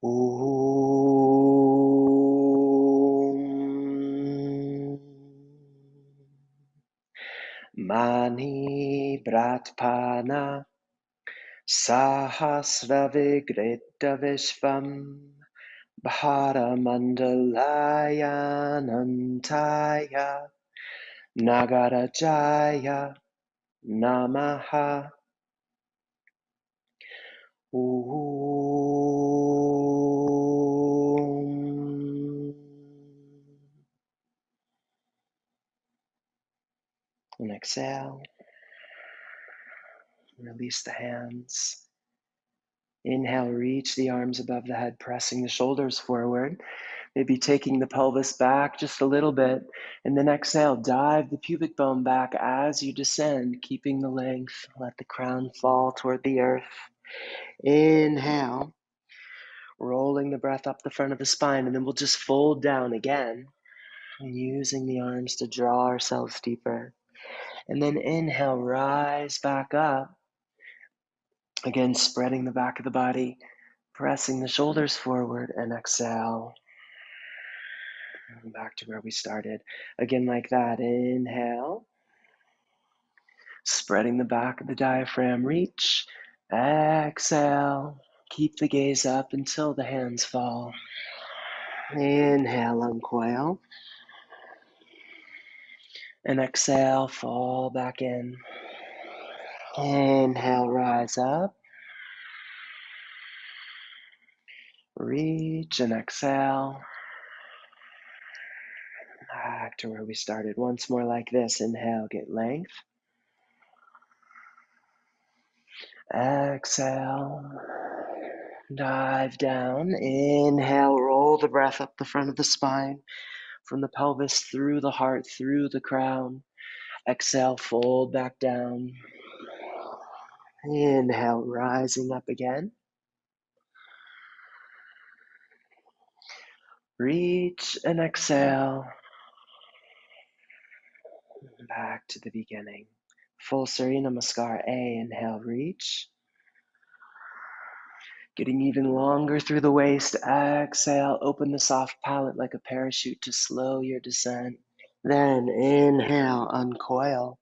Om Mani Bratpana Sahasravigrita Vishvam Bharamandalayana Nagarajaya Namaha. And exhale. Release the hands. Inhale, reach the arms above the head, pressing the shoulders forward. Maybe taking the pelvis back just a little bit. And then exhale, dive the pubic bone back as you descend, keeping the length. Let the crown fall toward the earth. Inhale, rolling the breath up the front of the spine, and then we'll just fold down again, using the arms to draw ourselves deeper. And then inhale, rise back up. Again, spreading the back of the body, pressing the shoulders forward, and exhale. Back to where we started. Again, like that. Inhale. Spreading the back of the diaphragm. Reach. Exhale. Keep the gaze up until the hands fall. Inhale, uncoil. And exhale, fall back in. Inhale, rise up. Reach and exhale. Back to where we started. Once more like this. Inhale, get length. Exhale. Dive down. Inhale, roll the breath up the front of the spine, from the pelvis through the heart, through the crown. Exhale, fold back down. Inhale, rising up again. Reach and exhale. Back to the beginning. Full Surya Namaskar A. Inhale, reach. Getting even longer through the waist. Exhale, open the soft palate like a parachute to slow your descent. Then inhale, uncoil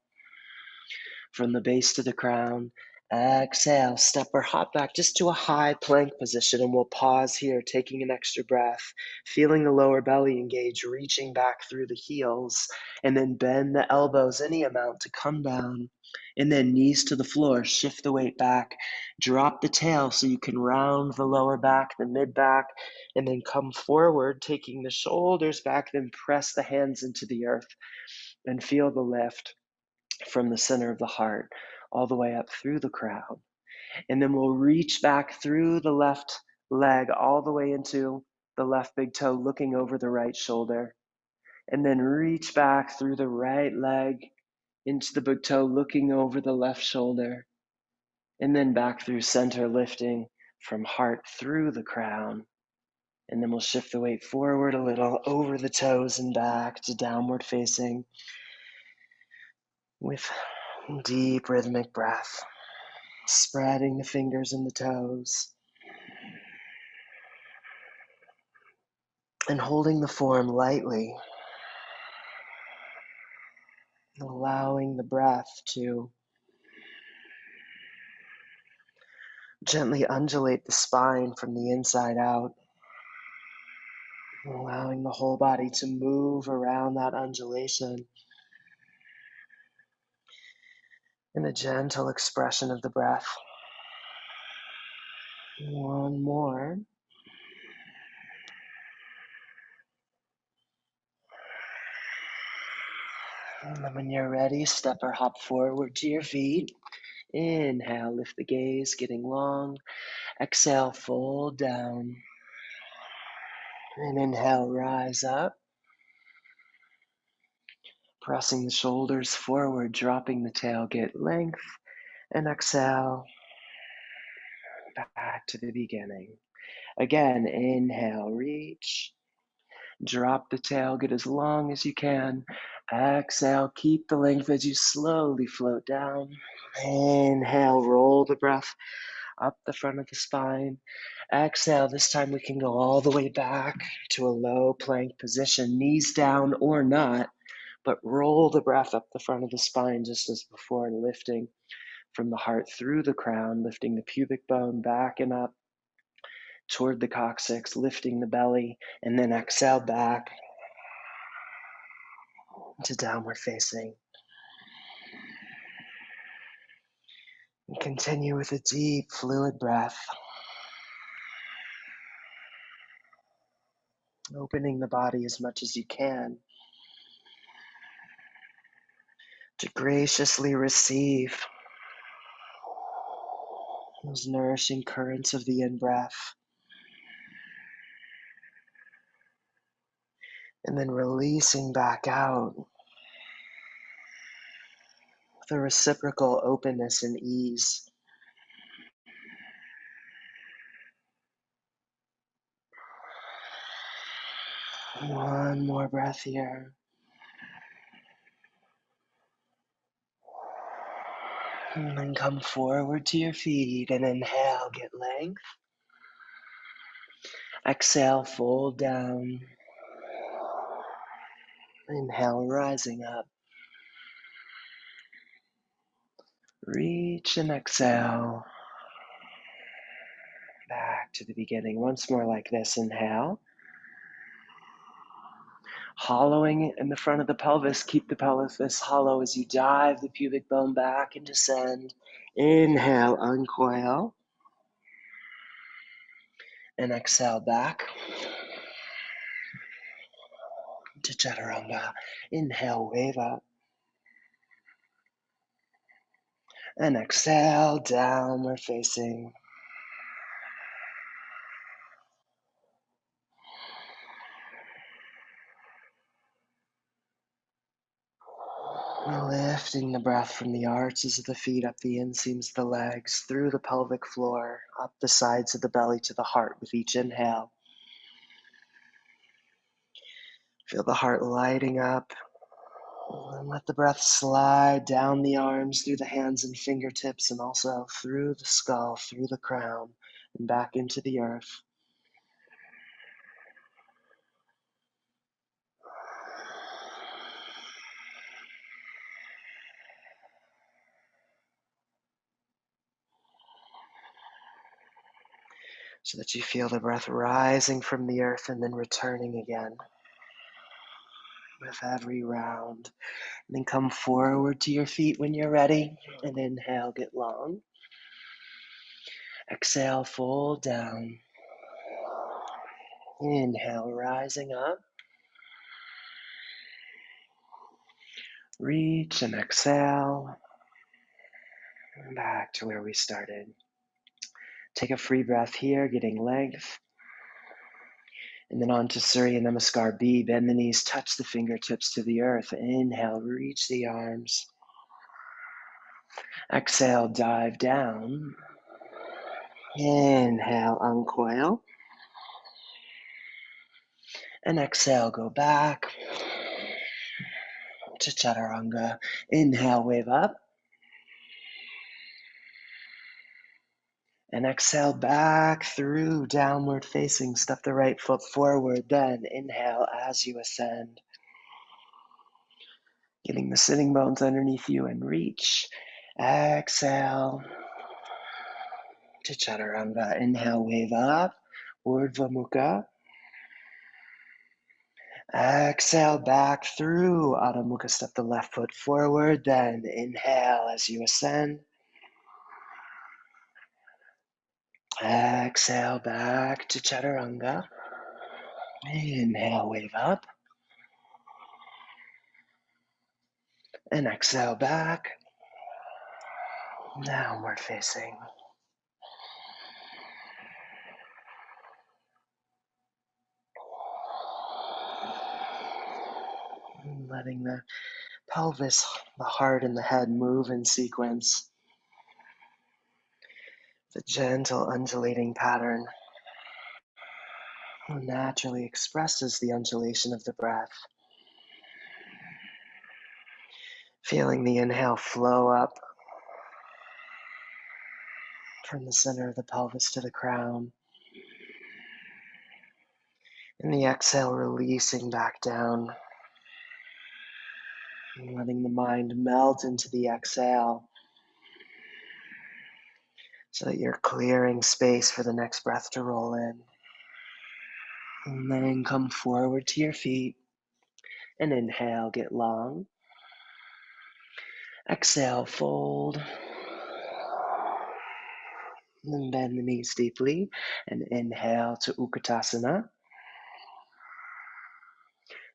from the base to the crown. Exhale, step or hop back just to a high plank position, and we'll pause here, taking an extra breath, feeling the lower belly engage, reaching back through the heels, and then bend the elbows any amount to come down, and then knees to the floor, shift the weight back, drop the tail so you can round the lower back, the mid back, and then come forward, taking the shoulders back, then press the hands into the earth, and feel the lift from the center of the heart all the way up through the crown. And then we'll reach back through the left leg all the way into the left big toe, looking over the right shoulder. And then reach back through the right leg into the big toe, looking over the left shoulder. And then back through center, lifting from heart through the crown. And then we'll shift the weight forward a little, over the toes and back to downward facing with deep rhythmic breath, spreading the fingers and the toes, and holding the form lightly, allowing the breath to gently undulate the spine from the inside out, allowing the whole body to move around that undulation in a gentle expression of the breath. One more. And then when you're ready, step or hop forward to your feet. Inhale, lift the gaze, getting long. Exhale, fold down. And inhale, rise up. Pressing the shoulders forward, dropping the tail, get length. And exhale, back to the beginning. Again, inhale, reach. Drop the tail, get as long as you can. Exhale, keep the length as you slowly float down. Inhale, roll the breath up the front of the spine. Exhale, this time we can go all the way back to a low plank position, knees down or not, but roll the breath up the front of the spine just as before, lifting from the heart through the crown, lifting the pubic bone back and up toward the coccyx, lifting the belly, and then exhale back to downward facing. And continue with a deep, fluid breath, opening the body as much as you can to graciously receive those nourishing currents of the in-breath, and then releasing back out with a reciprocal openness and ease. One more breath here. And then come forward to your feet and inhale, get length. Exhale, fold down. Inhale, rising up. Reach and exhale. Back to the beginning. Once more like this. Inhale. Hollowing in the front of the pelvis. Keep the pelvis hollow as you dive the pubic bone back and descend. Inhale, uncoil. And exhale back to chaturanga. Inhale, wave up. And exhale, downward facing. Lifting the breath from the arches of the feet, up the inseams of the legs, through the pelvic floor, up the sides of the belly to the heart with each inhale. Feel the heart lighting up. And let the breath slide down the arms, through the hands and fingertips, and also through the skull, through the crown, and back into the earth. So that you feel the breath rising from the earth and then returning again with every round. And then come forward to your feet when you're ready, and inhale, get long. Exhale, fold down. Inhale, rising up. Reach and exhale. Back to where we started. Take a free breath here, getting length. And then on to Surya Namaskar B. Bend the knees, touch the fingertips to the earth. Inhale, reach the arms. Exhale, dive down. Inhale, uncoil. And exhale, go back to chaturanga. Inhale, wave up. And exhale back through downward facing. Step the right foot forward. Then inhale as you ascend. Getting the sitting bones underneath you and reach. Exhale to chaturanga. Inhale, wave up. Urdhva Muka. Exhale back through Adho Mukha. Step the left foot forward. Then inhale as you ascend. Exhale back to chaturanga. Inhale, wave up. And exhale back. Downward facing. Letting the pelvis, the heart, and the head move in sequence. The gentle undulating pattern naturally expresses the undulation of the breath. Feeling the inhale flow up. from the center of the pelvis to the crown. And the exhale, releasing back down. And letting the mind melt into the exhale so that you're clearing space for the next breath to roll in. And then come forward to your feet and inhale, get long. Exhale, fold. And then bend the knees deeply and inhale to Utkatasana.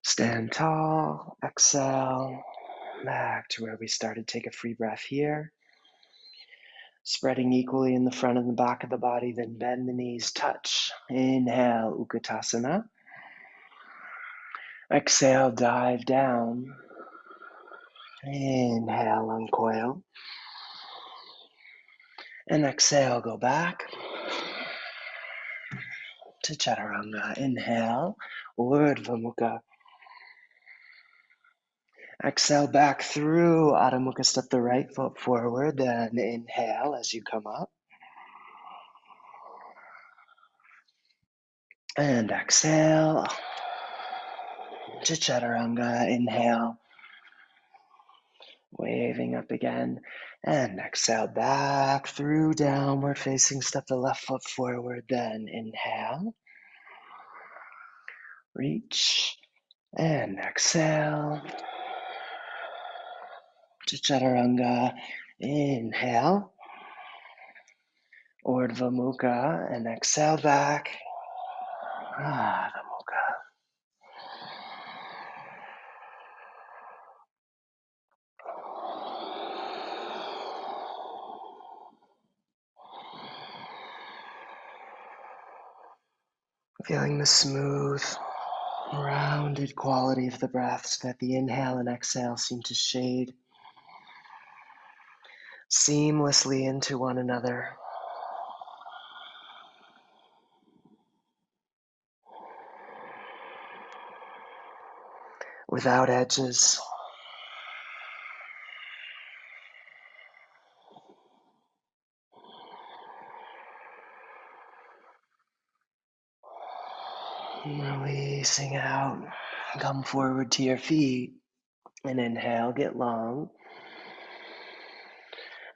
Stand tall, exhale, back to where we started. Take a free breath here. Spreading equally in the front and the back of the body, then bend the knees, touch. Inhale, Utkatasana. Exhale, dive down. Inhale, uncoil. And exhale, go back to Chaturanga. Inhale, Urdhva Mukha. Exhale back through Adho Mukha, step the right foot forward, then inhale as you come up. And exhale to Chaturanga. Inhale, waving up again. And exhale back through downward facing, step the left foot forward, then inhale. Reach and exhale to Chaturanga. Inhale, Urdhva Mukha, and exhale back. Adho Mukha. Feeling the smooth, rounded quality of the breaths that the inhale and exhale seem to shade seamlessly into one another. Without edges. Releasing out. Come forward to your feet and inhale, get long.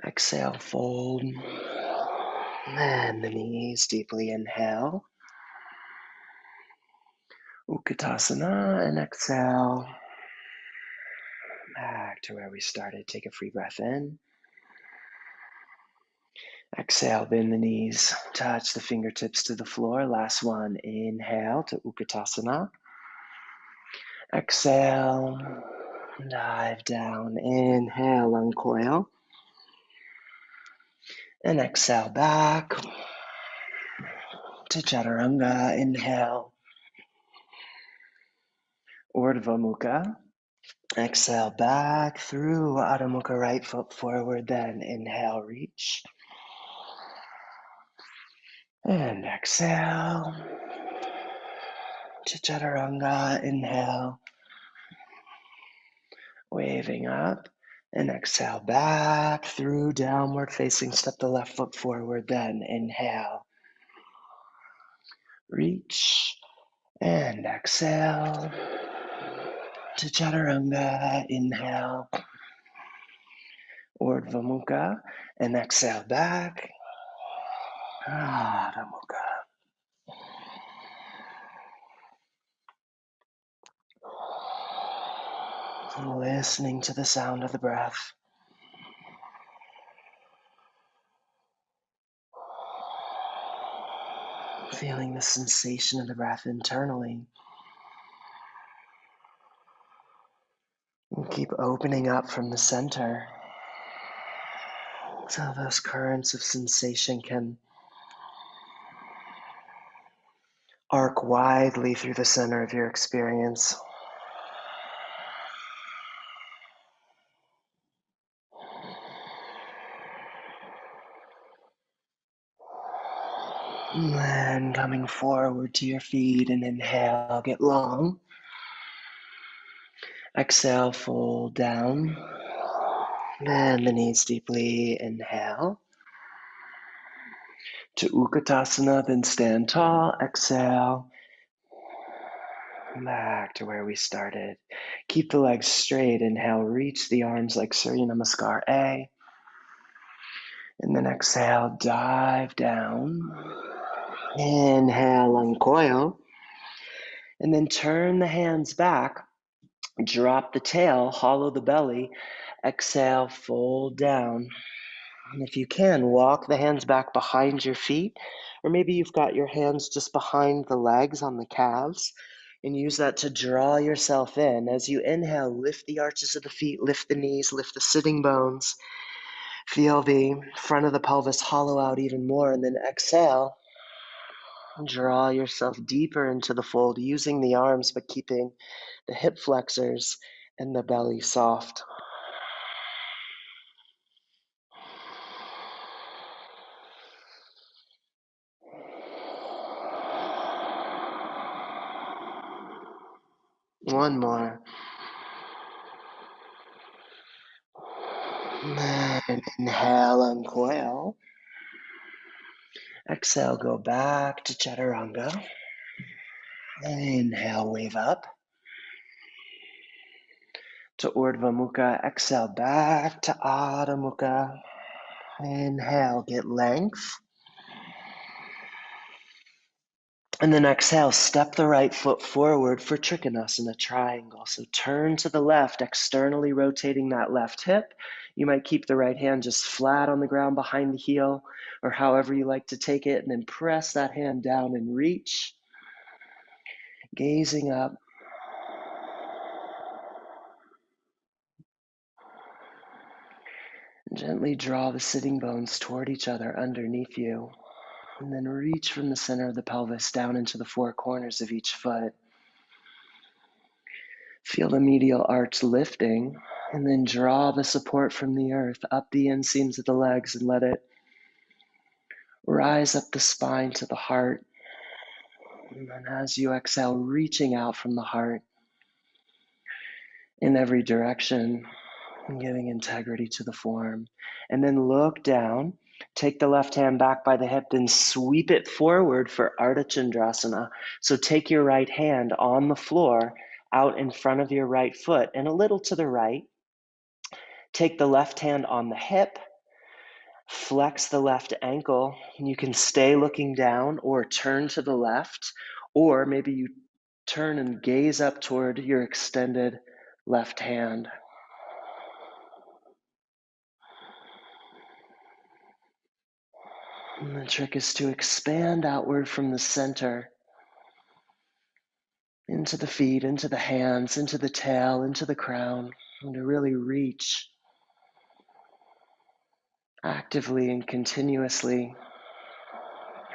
Exhale, fold. Bend the knees, deeply inhale. Utkatasana, and exhale. Back to where we started. Take a free breath in. Exhale, bend the knees, touch the fingertips to the floor. Last one, inhale to Utkatasana. Exhale, dive down. Inhale, uncoil. And exhale back to Chaturanga. Inhale, Urdhva Mukha. Exhale back through Adho Mukha, right foot forward, then inhale, reach. And exhale to Chaturanga. Inhale, waving up. And exhale back through downward facing, step the left foot forward, then inhale, reach. And exhale to Chaturanga. Inhale, Urdhva Mukha, and exhale back. Adho Mukha. Listening to the sound of the breath. Feeling the sensation of the breath internally. And keep opening up from the center. So those currents of sensation can arc widely through the center of your experience. And then coming forward to your feet and inhale, get long. Exhale, fold down. Bend the knees deeply, inhale. to Utkatasana, then stand tall. Exhale, back to where we started. Keep the legs straight. Inhale, reach the arms like Surya Namaskar A. And then exhale, dive down. Inhale, uncoil. And then turn the hands back. Drop the tail, hollow the belly. Exhale, fold down. And if you can, walk the hands back behind your feet, or maybe you've got your hands just behind the legs on the calves, and use that to draw yourself in. As you inhale, lift the arches of the feet, lift the knees, lift the sitting bones. Feel the front of the pelvis hollow out even more, and then exhale. Draw yourself deeper into the fold, using the arms, but keeping the hip flexors and the belly soft. One more. And inhale, uncoil. Exhale, go back to Chaturanga. Inhale, wave up to Urdhva Mukha. Exhale, back to Adho Mukha. Inhale, get length. And then exhale, step the right foot forward for Trikonasana triangle. So turn to the left, externally rotating that left hip. You might keep the right hand just flat on the ground behind the heel, or however you like to take it, and then press that hand down and reach. Gazing up. Gently draw the sitting bones toward each other underneath you. And then reach from the center of the pelvis down into the four corners of each foot. Feel the medial arch lifting, and then draw the support from the earth up the inseams of the legs and let it rise up the spine to the heart. And then as you exhale, reaching out from the heart in every direction, and giving integrity to the form. And then look down, take the left hand back by the hip, then sweep it forward for Ardha Chandrasana. So take your right hand on the floor out in front of your right foot and a little to the right. Take the left hand on the hip, flex the left ankle, and you can stay looking down or turn to the left, or maybe you turn and gaze up toward your extended left hand. And the trick is to expand outward from the center, into the feet, into the hands, into the tail, into the crown, and to really reach actively and continuously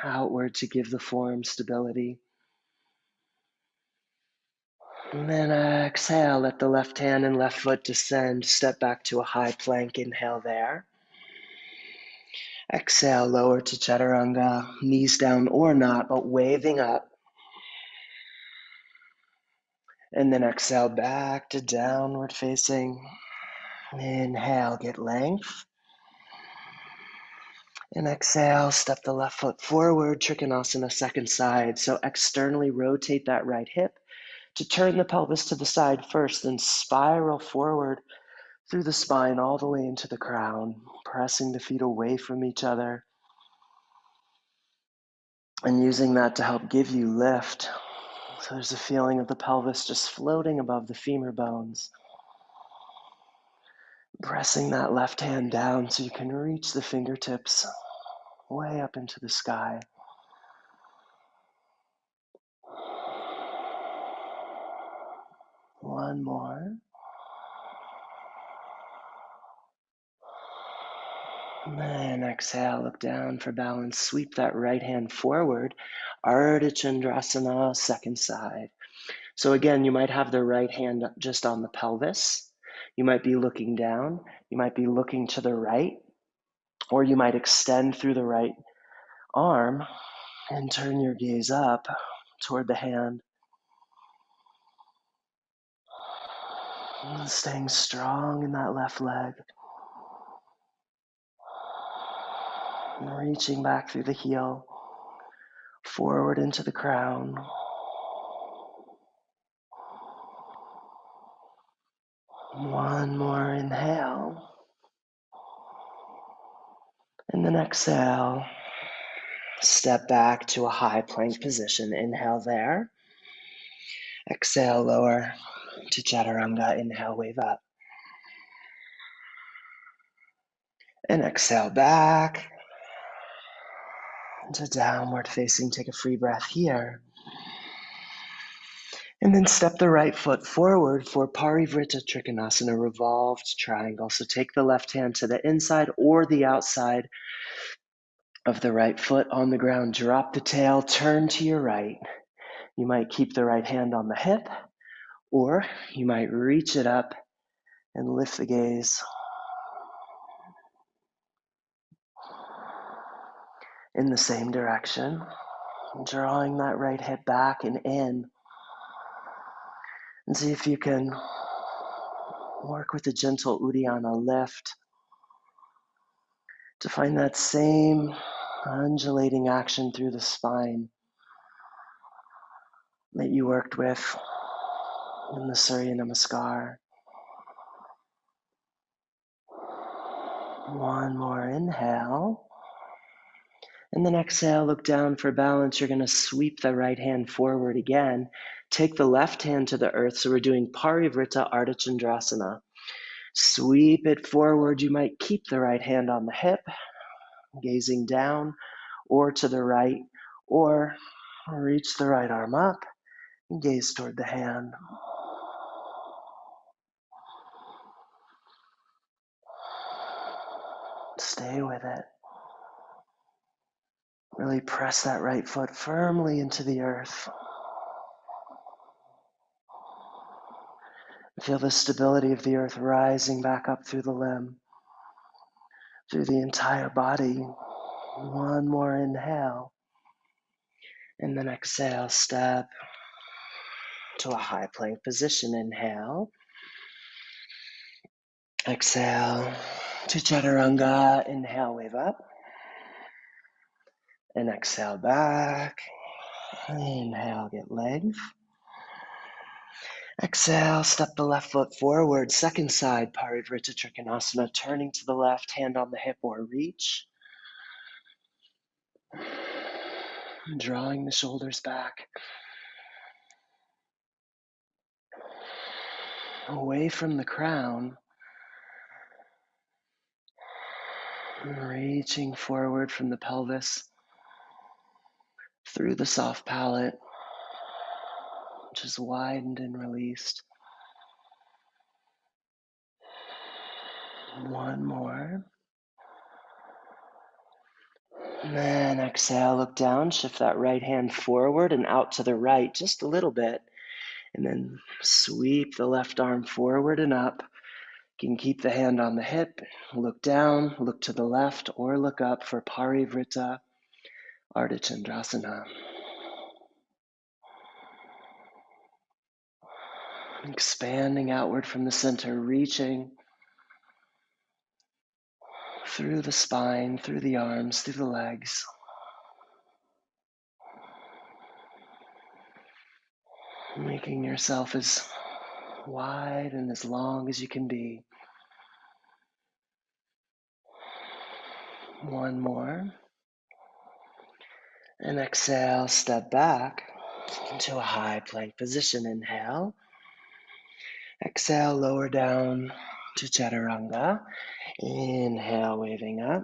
outward to give the form stability. And then exhale, let the left hand and left foot descend, step back to a high plank, inhale there. Exhale, lower to Chaturanga, knees down or not, but waving up. And then exhale back to downward facing. Inhale, get length. And exhale, step the left foot forward, Trikonasana, second side. So externally rotate that right hip to turn the pelvis to the side first, then spiral forward through the spine all the way into the crown, pressing the feet away from each other and using that to help give you lift. So there's a feeling of the pelvis just floating above the femur bones. Pressing that left hand down so you can reach the fingertips way up into the sky. One more. And then exhale, look down for balance. Sweep that right hand forward. Ardha Chandrasana, second side. So again, you might have the right hand just on the pelvis. You might be looking down. You might be looking to the right. Or you might extend through the right arm and turn your gaze up toward the hand. And staying strong in that left leg. Reaching back through the heel, forward into the crown. One more inhale. And then exhale. Step back to a high plank position. Inhale there. Exhale, lower to chaturanga. Inhale, wave up. And exhale back to downward facing. Take a free breath here. And then step the right foot forward for Parivrtta Trikonasana, revolved triangle. So take the left hand to the inside or the outside of the right foot on the ground. Drop the tail, turn to your right. You might keep the right hand on the hip, or you might reach it up and lift the gaze in the same direction. Drawing that right hip back and in. And see if you can work with a gentle Uddiyana lift to find that same undulating action through the spine that you worked with in the Surya Namaskar. One more inhale. And then exhale, look down for balance. You're going to sweep the right hand forward again. Take the left hand to the earth. So we're doing Parivrtta Ardha Chandrasana. Sweep it forward. You might keep the right hand on the hip, gazing down or to the right, or reach the right arm up and gaze toward the hand. Stay with it. Really press that right foot firmly into the earth. Feel the stability of the earth rising back up through the limb, through the entire body. One more inhale. And then exhale, step to a high plank position. Inhale. Exhale to chaturanga. Inhale, wave up. And exhale back. Inhale, get length. Exhale, step the left foot forward. Second side, Parivrtta Trikonasana, turning to the left, hand on the hip or reach. Drawing the shoulders back. Away from the crown. Reaching forward from the pelvis. Through the soft palate. Just widened and released. One more. And then exhale, look down, shift that right hand forward and out to the right just a little bit. And then sweep the left arm forward and up. You can keep the hand on the hip, look down, look to the left, or look up for Parivrtta Ardha Chandrasana. Expanding outward from the center, reaching through the spine, through the arms, through the legs. Making yourself as wide and as long as you can be. One more. And exhale, step back into a high plank position. Inhale. Exhale, lower down to chaturanga. Inhale, waving up.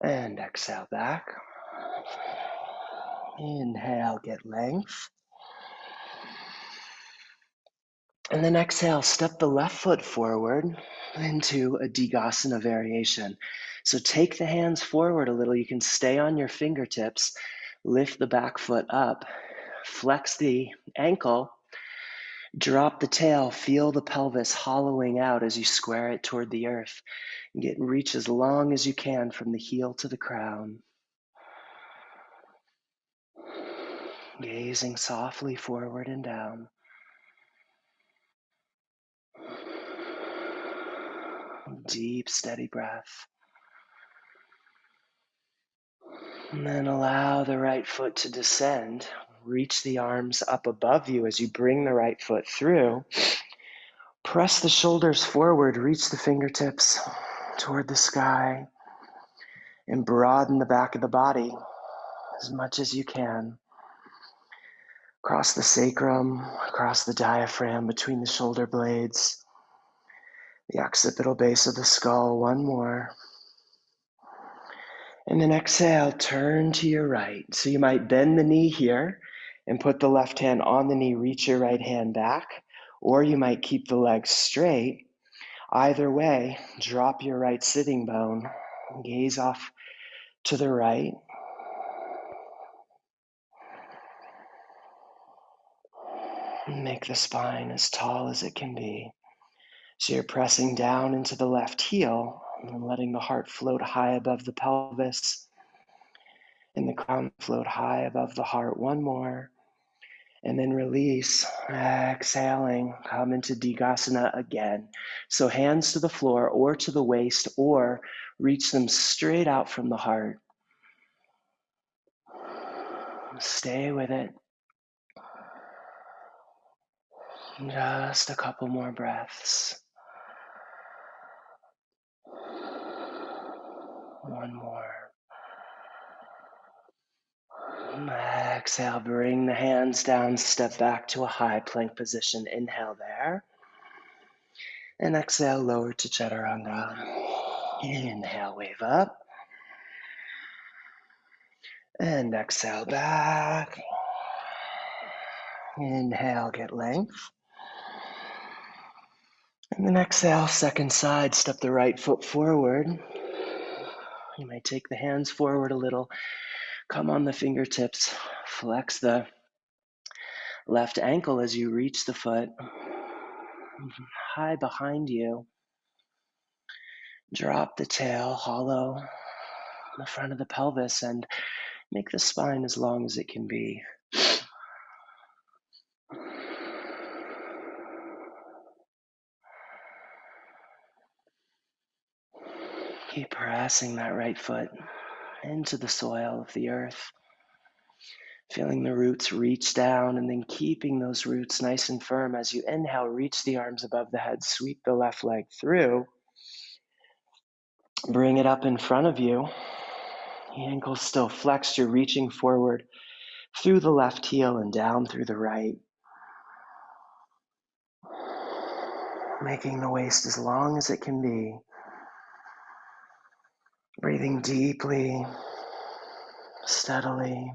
And exhale back. Inhale, get length. And then exhale, step the left foot forward into a Digasana variation. So take the hands forward a little. You can stay on your fingertips. Lift the back foot up. Flex the ankle. Drop the tail. Feel the pelvis hollowing out as you square it toward the earth. Reach as long as you can from the heel to the crown. Gazing softly forward and down. Deep, steady breath. And then allow the right foot to descend. Reach the arms up above you as you bring the right foot through. Press the shoulders forward, reach the fingertips toward the sky, and broaden the back of the body as much as you can. Across the sacrum, across the diaphragm, between the shoulder blades, the occipital base of the skull. One more. And then exhale, turn to your right. So you might bend the knee here and put the left hand on the knee, reach your right hand back, or you might keep the legs straight. Either way, drop your right sitting bone, gaze off to the right. Make the spine as tall as it can be. So you're pressing down into the left heel and letting the heart float high above the pelvis and the crown float high above the heart. One more. And then release, exhaling, come into Digasana again. So hands to the floor or to the waist, or reach them straight out from the heart. Stay with it. Just a couple more breaths. One more. Exhale, bring the hands down, step back to a high plank position. Inhale there. And exhale, lower to Chaturanga. Inhale, wave up. And exhale back. Inhale, get length. And then exhale, second side, step the right foot forward. You might take the hands forward a little. Come on the fingertips. Flex the left ankle as you reach the foot high behind you. Drop the tail, hollow the front of the pelvis, and make the spine as long as it can be. Keep pressing that right foot into the soil of the earth. Feeling the roots reach down and then keeping those roots nice and firm. As you inhale, reach the arms above the head, sweep the left leg through. Bring it up in front of you. The ankle's still flexed. You're reaching forward through the left heel and down through the right. Making the waist as long as it can be. Breathing deeply, steadily.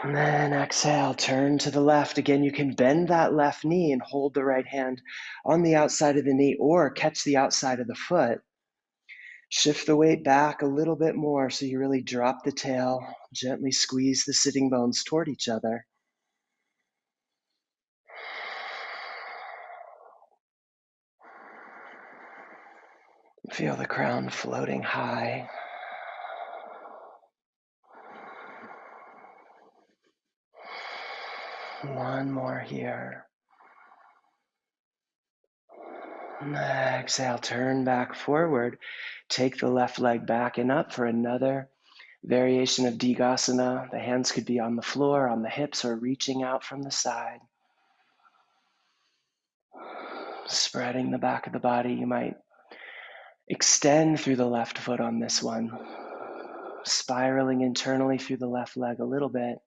And then exhale, turn to the left. Again, you can bend that left knee and hold the right hand on the outside of the knee or catch the outside of the foot. Shift the weight back a little bit more so you really drop the tail. Gently squeeze the sitting bones toward each other. Feel the crown floating high. One more here. Exhale, turn back forward. Take the left leg back and up for another variation of Digasana. The hands could be on the floor, on the hips, or reaching out from the side. Spreading the back of the body. You might extend through the left foot on this one. Spiraling internally through the left leg a little bit.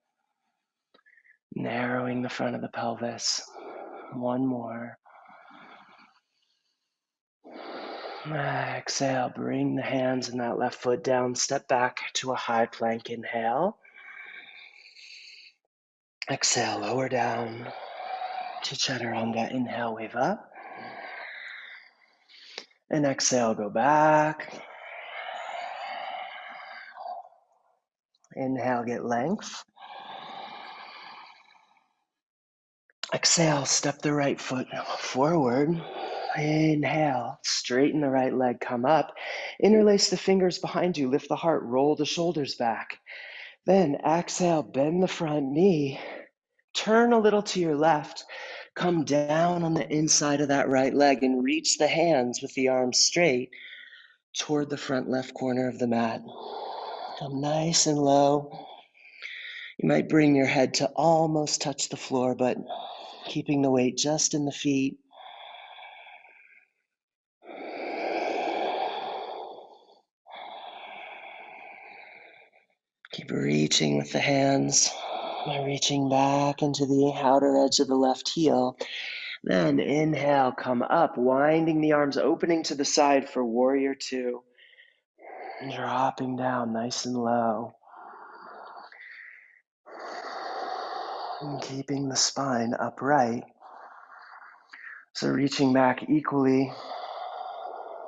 Narrowing the front of the pelvis. One more. Exhale, bring the hands and that left foot down. Step back to a high plank. Inhale. Exhale, lower down to Chaturanga. Inhale, wave up. And exhale, go back. Inhale, get length. Exhale, step the right foot forward. Inhale, straighten the right leg, come up. Interlace the fingers behind you, lift the heart, roll the shoulders back. Then exhale, bend the front knee. Turn a little to your left. Come down on the inside of that right leg and reach the hands with the arms straight toward the front left corner of the mat. Come nice and low. You might bring your head to almost touch the floor, but keeping the weight just in the feet. Keep reaching with the hands by reaching back into the outer edge of the left heel. Then inhale, come up, winding the arms, opening to the side for warrior two. Dropping down nice and low. And keeping the spine upright. So reaching back equally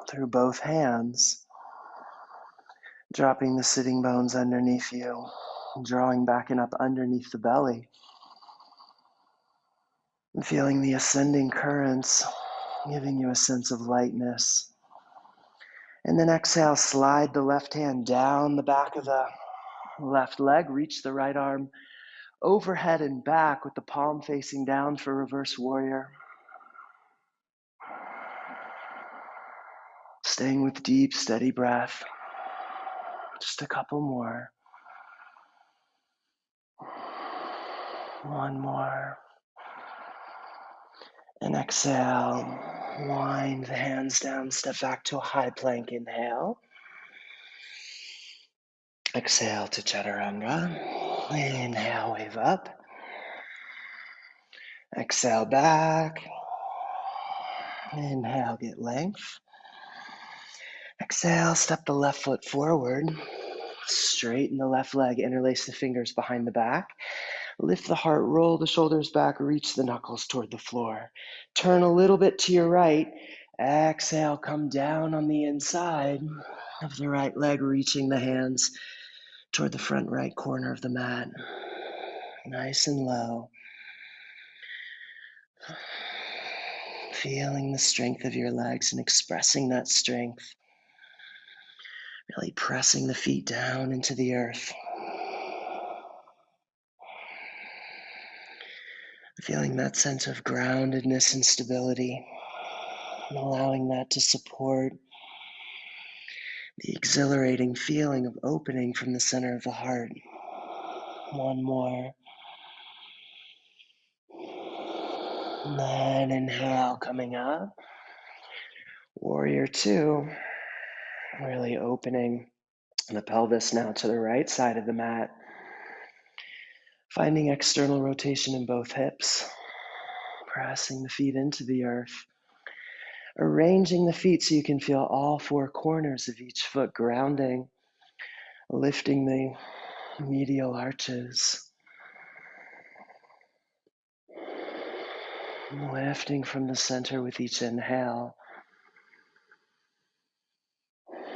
through both hands. Dropping the sitting bones underneath you. Drawing back and up underneath the belly. And feeling the ascending currents, giving you a sense of lightness. And then exhale, slide the left hand down the back of the left leg, reach the right arm overhead and back with the palm facing down for reverse warrior. Staying with deep, steady breath. Just a couple more. One more. And exhale, wind the hands down, step back to a high plank, inhale. Exhale to Chaturanga. Inhale, wave up. Exhale back. Inhale, get length. Exhale, step the left foot forward. Straighten the left leg, interlace the fingers behind the back. Lift the heart, roll the shoulders back, reach the knuckles toward the floor. Turn a little bit to your right. Exhale, come down on the inside of the right leg, reaching the hands toward the front right corner of the mat. Nice and low. Feeling the strength of your legs and expressing that strength. Really pressing the feet down into the earth. Feeling that sense of groundedness and stability, and allowing that to support the exhilarating feeling of opening from the center of the heart. One more. And then inhale, coming up. Warrior two. Really opening the pelvis now to the right side of the mat. Finding external rotation in both hips. Pressing the feet into the earth. Arranging the feet so you can feel all four corners of each foot grounding. Lifting the medial arches. Lifting from the center with each inhale.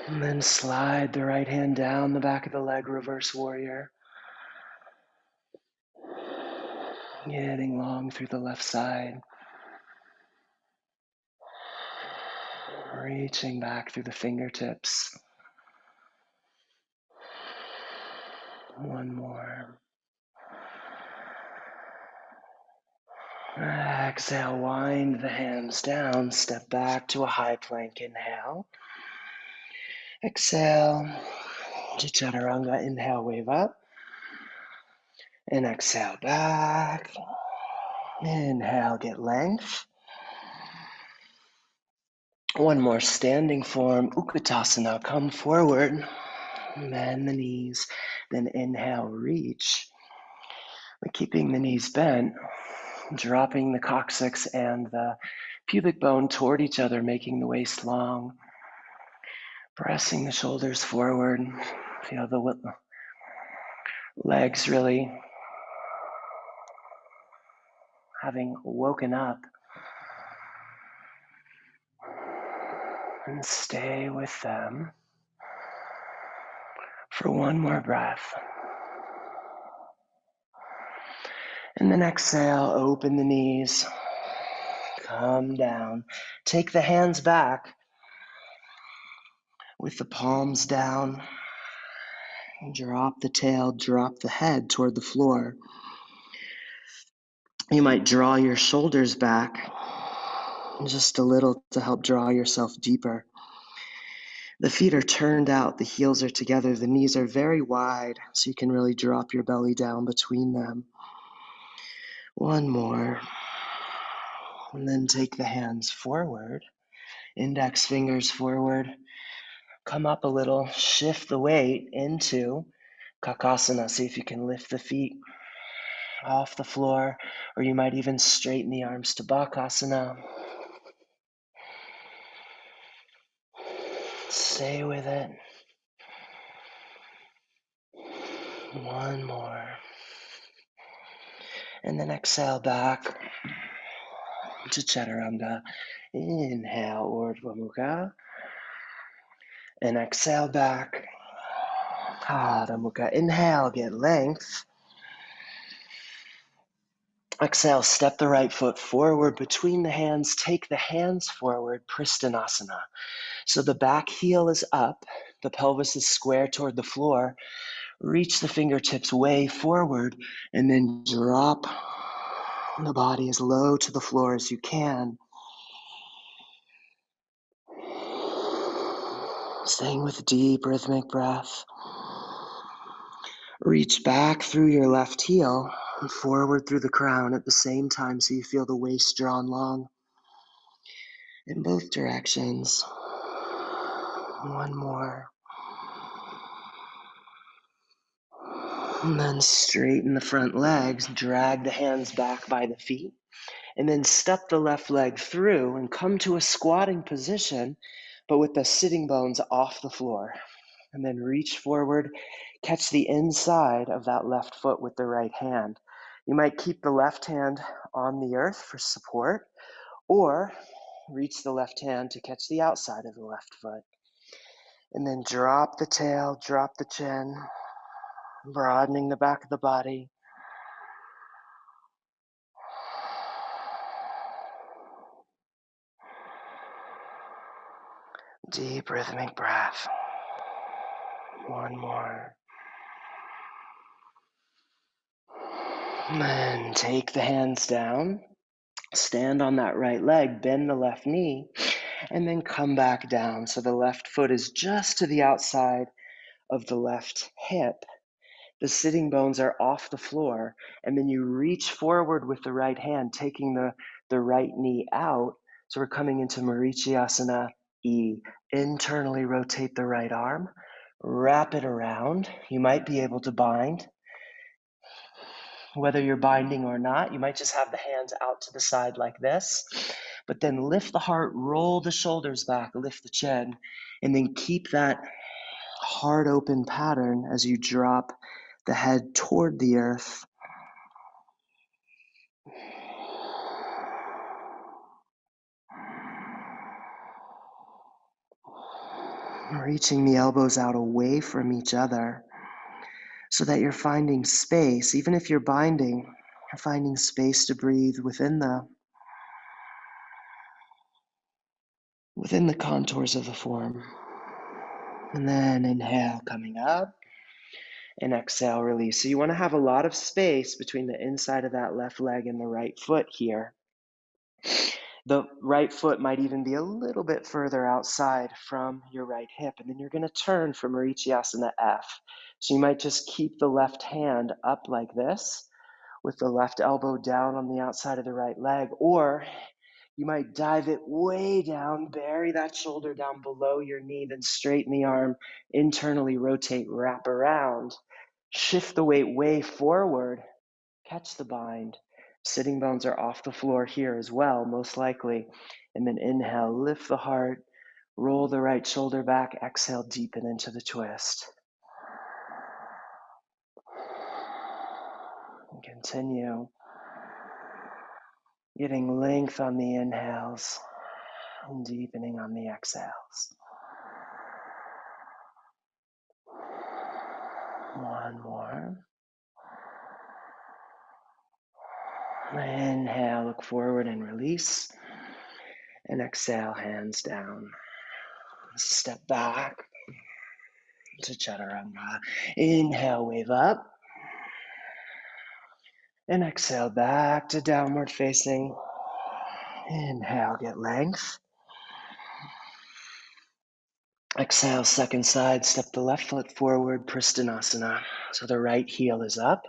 And then slide the right hand down the back of the leg, reverse warrior. Getting long through the left side. Reaching back through the fingertips. One more. Exhale, wind the hands down, step back to a high plank, inhale. Exhale to Chaturanga, inhale, wave up. And exhale back. Inhale, get length. One more standing form, Utkatasana, come forward. Bend the knees, then inhale, reach. But keeping the knees bent, dropping the coccyx and the pubic bone toward each other, making the waist long. Pressing the shoulders forward. Feel the legs really having woken up. And stay with them for one more breath. And then exhale, open the knees. Come down. Take the hands back with the palms down. Drop the tail, drop the head toward the floor. You might draw your shoulders back just a little to help draw yourself deeper. The feet are turned out, the heels are together, the knees are very wide, so you can really drop your belly down between them. One more. And then take the hands forward, index fingers forward, come up a little, shift the weight into Kakasana. See if you can lift the feet off the floor, or you might even straighten the arms to Bakasana. Stay with it. One more. And then exhale back to Chaturanga. Inhale, Urdhva Mukha. And exhale back. Adho Mukha. Inhale, get length. Exhale, step the right foot forward between the hands. Take the hands forward, Pristinasana. So the back heel is up. The pelvis is square toward the floor. Reach the fingertips way forward and then drop the body as low to the floor as you can. Staying with deep rhythmic breath. Reach back through your left heel and forward through the crown at the same time so you feel the waist drawn long in both directions. One more. And then straighten the front legs, drag the hands back by the feet, and then step the left leg through and come to a squatting position, but with the sitting bones off the floor. And then reach forward, catch the inside of that left foot with the right hand. You might keep the left hand on the earth for support, or reach the left hand to catch the outside of the left foot. And then drop the tail, drop the chin, broadening the back of the body. Deep rhythmic breath. One more. And then take the hands down. Stand on that right leg, bend the left knee, and then come back down. So the left foot is just to the outside of the left hip. The sitting bones are off the floor, and then you reach forward with the right hand, taking the right knee out. So we're coming into Marichyasana E. Internally rotate the right arm, wrap it around. You might be able to bind. Whether you're binding or not, you might just have the hands out to the side like this, but then lift the heart, roll the shoulders back, lift the chin, and then keep that heart open pattern as you drop the head toward the earth. Reaching the elbows out away from each other so that you're finding space. Even if you're binding, you're finding space to breathe within the contours of the form. And then inhale, coming up. And exhale, release. So you want to have a lot of space between the inside of that left leg and the right foot here. The right foot might even be a little bit further outside from your right hip. And then you're going to turn for Marichyasana F. So you might just keep the left hand up like this with the left elbow down on the outside of the right leg. Or you might dive it way down, bury that shoulder down below your knee, then straighten the arm, internally rotate, wrap around. Shift the weight way forward, catch the bind. Sitting bones are off the floor here as well, most likely. And then inhale, lift the heart, roll the right shoulder back, exhale, deepen into the twist. And continue getting length on the inhales and deepening on the exhales. One more. Inhale, look forward and release. And exhale, hands down. Step back to Chaturanga. Inhale, wave up. And exhale, back to downward facing. Inhale, get length. Exhale, second side, step the left foot forward, Pristinasana. So the right heel is up.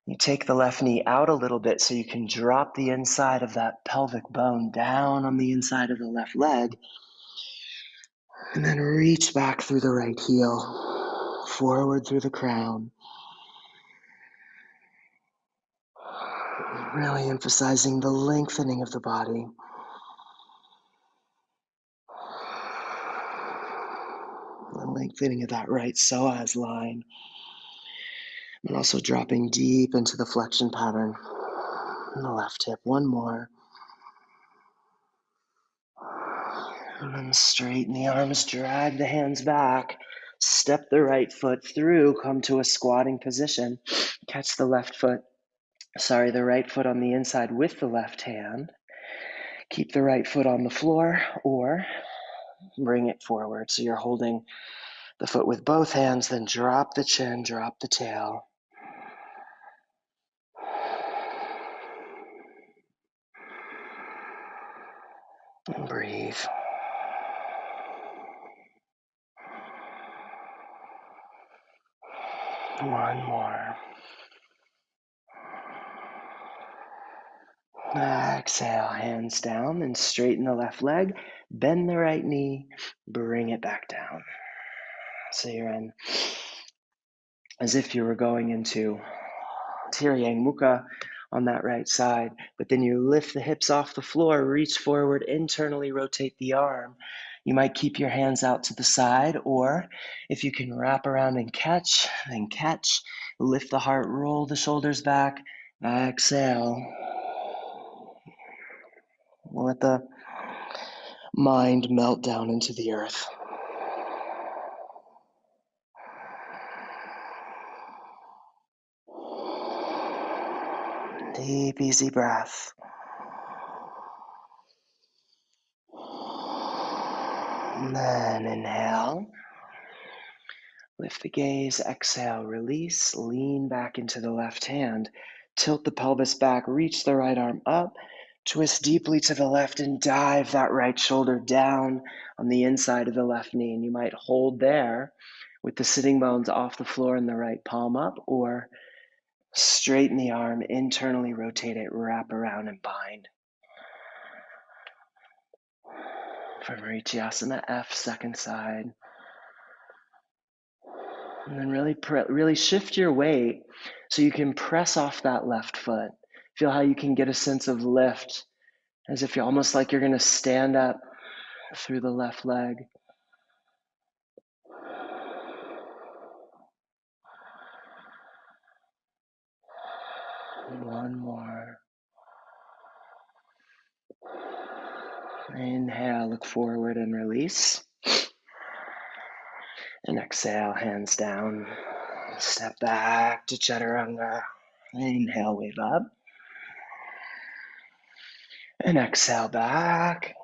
You take the left knee out a little bit so you can drop the inside of that pelvic bone down on the inside of the left leg. And then reach back through the right heel, forward through the crown. Really emphasizing the lengthening of the body. The lengthening of that right psoas line. And also dropping deep into the flexion pattern in the left hip. One more. And then straighten the arms, drag the hands back. Step the right foot through, come to a squatting position. Catch the right foot on the inside with the left hand. Keep the right foot on the floor or bring it forward. So you're holding the foot with both hands, then drop the chin, drop the tail. And breathe. One more. Exhale, hands down, and straighten the left leg. Bend the right knee, bring it back down. So you're in as if you were going into Tiriang, Muka on that right side, but then you lift the hips off the floor, reach forward, internally rotate the arm. You might keep your hands out to the side, or if you can wrap around and catch, then catch. Lift the heart, roll the shoulders back, exhale. Let the mind melt down into the earth. Deep, easy breath. And then inhale. Lift the gaze, exhale, release, lean back into the left hand. Tilt the pelvis back, reach the right arm up, twist deeply to the left and dive that right shoulder down on the inside of the left knee. And you might hold there with the sitting bones off the floor and the right palm up, or straighten the arm, internally rotate it, wrap around and bind. From Vinyasa F, second side. And then really shift your weight so you can press off that left foot. Feel how you can get a sense of lift, as if you're almost like you're going to stand up through the left leg. One more. Inhale, look forward and release. And exhale, hands down. Step back to Chaturanga. Inhale, wave up. And exhale back.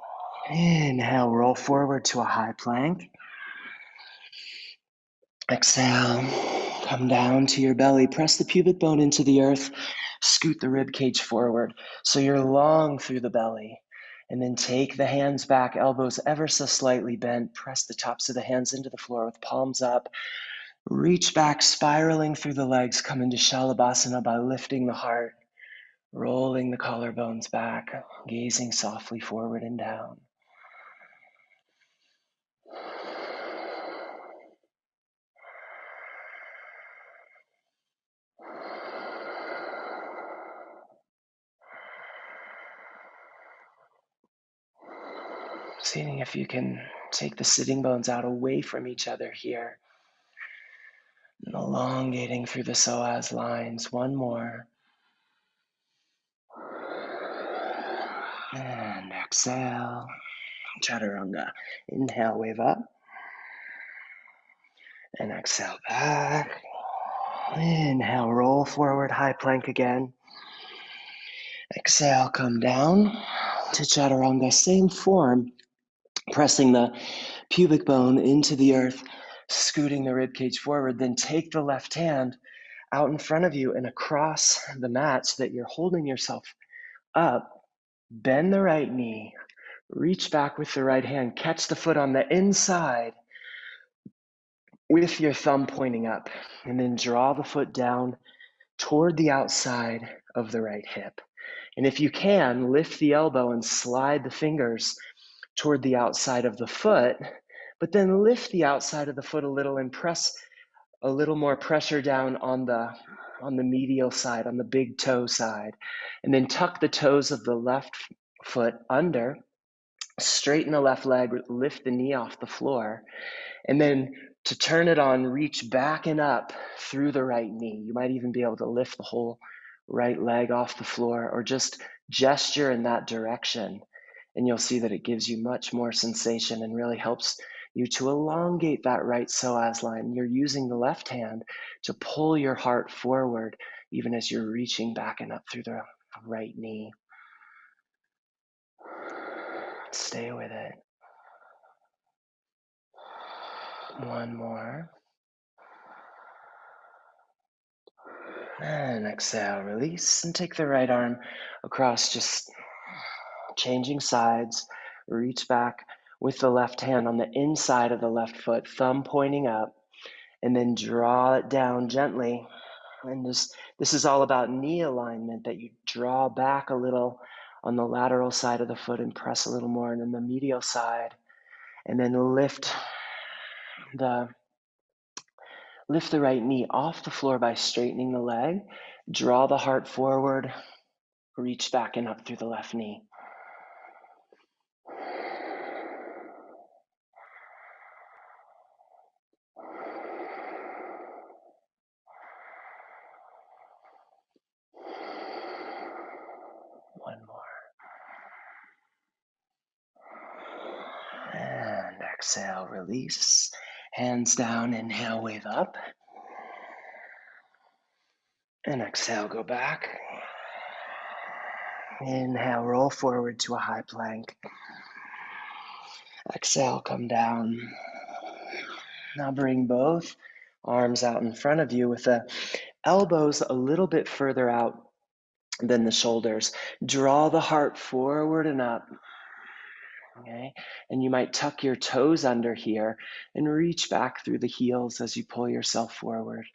Inhale, roll forward to a high plank. Exhale, come down to your belly. Press the pubic bone into the earth. Scoot the rib cage forward so you're long through the belly. And then take the hands back, elbows ever so slightly bent. Press the tops of the hands into the floor with palms up. Reach back, spiraling through the legs. Come into Shalabhasana by lifting the heart, rolling the collarbones back, gazing softly forward and down. Seeing if you can take the sitting bones out away from each other here. And elongating through the psoas lines. One more. And exhale. Chaturanga. Inhale, wave up. And exhale back. Inhale, roll forward, high plank again. Exhale, come down to Chaturanga. Same form. Pressing the pubic bone into the earth, scooting the ribcage forward. Then take the left hand out in front of you and across the mat so that you're holding yourself up. Bend the right knee, Reach back with the right hand. Catch the foot on the inside with your thumb pointing up. And then draw the foot down toward the outside of the right hip. And if you can, lift the elbow and slide the fingers toward the outside of the foot, but then lift the outside of the foot a little and press a little more pressure down on the medial side, on the big toe side. And then tuck the toes of the left foot under, straighten the left leg, lift the knee off the floor. And then to turn it on, reach back and up through the right knee. You might even be able to lift the whole right leg off the floor or just gesture in that direction. And you'll see that it gives you much more sensation and really helps you to elongate that right psoas line. You're using the left hand to pull your heart forward, even as you're reaching back and up through the right knee. Stay with it. One more. And exhale, release, and take the right arm across, just changing sides. Reach back with the left hand on the inside of the left foot, thumb pointing up, and then draw it down gently. And this is all about knee alignment, that you draw back a little on the lateral side of the foot and press a little more, and then the medial side, and then lift the right knee off the floor by straightening the leg. Draw the heart forward, reach back and up through the left knee. One more. And exhale, release. Hands down, inhale, wave up. And exhale, go back. Inhale, roll forward to a high plank. Exhale, come down. Now bring both arms out in front of you with the elbows a little bit further out than the shoulders. Draw the heart forward and up. Okay, and you might tuck your toes under here and reach back through the heels as you pull yourself forward.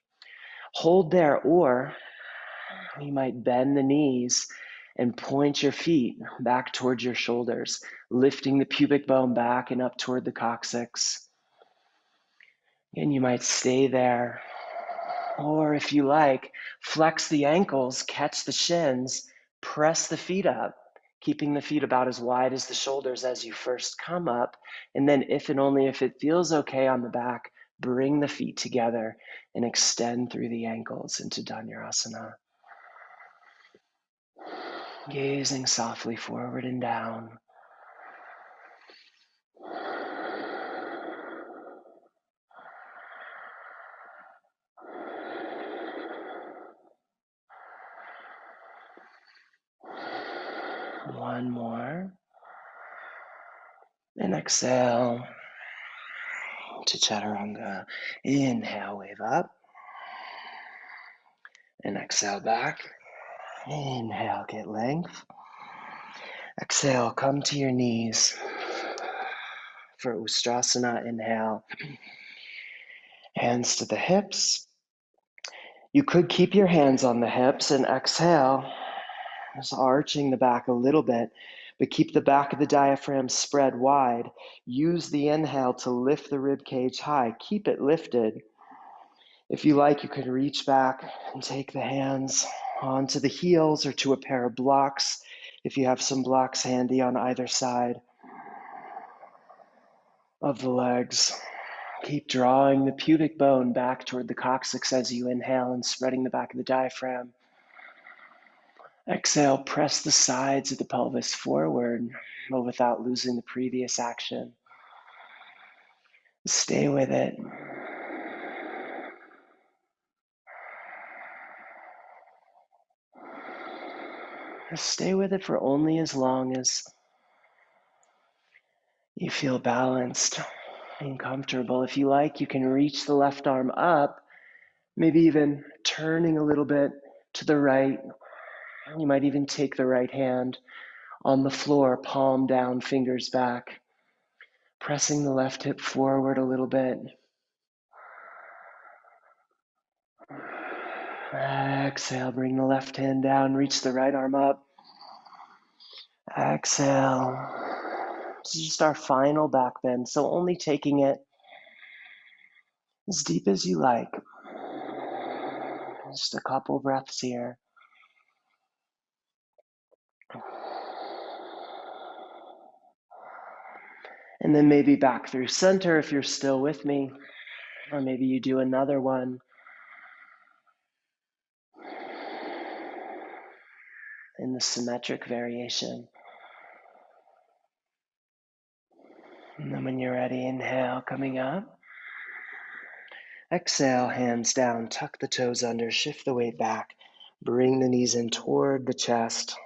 Hold there, or you might bend the knees and point your feet back towards your shoulders, lifting the pubic bone back and up toward the coccyx. And you might stay there. Or if you like, flex the ankles, catch the shins, press the feet up, keeping the feet about as wide as the shoulders as you first come up. And then if and only if it feels okay on the back, bring the feet together and extend through the ankles into Dhanurasana. Gazing softly forward and down. One more. And exhale to Chaturanga. Inhale, wave up. And exhale back. Inhale, get length. Exhale, come to your knees for Ustrasana. Inhale, hands to the hips. You could keep your hands on the hips and exhale, just arching the back a little bit, but keep the back of the diaphragm spread wide. Use the inhale to lift the rib cage high. Keep it lifted. If you like, you can reach back and take the hands onto the heels or to a pair of blocks if you have some blocks handy on either side of the legs. Keep drawing the pubic bone back toward the coccyx as you inhale and spreading the back of the diaphragm. Exhale, press the sides of the pelvis forward, but without losing the previous action. Stay with it. Stay with it for only as long as you feel balanced and comfortable. If you like, you can reach the left arm up, maybe even turning a little bit to the right. You might even take the right hand On the floor, palm down, fingers back. Pressing the left hip forward a little bit. Exhale, bring the left hand down, reach the right arm up. Exhale. This is just our final back bend, so only taking it as deep as you like. Just a couple breaths here. And then maybe back through center if you're still with me, or maybe you do another one. In the symmetric variation. And then when you're ready, inhale, coming up. Exhale, hands down, tuck the toes under, shift the weight back. Bring the knees in toward the chest.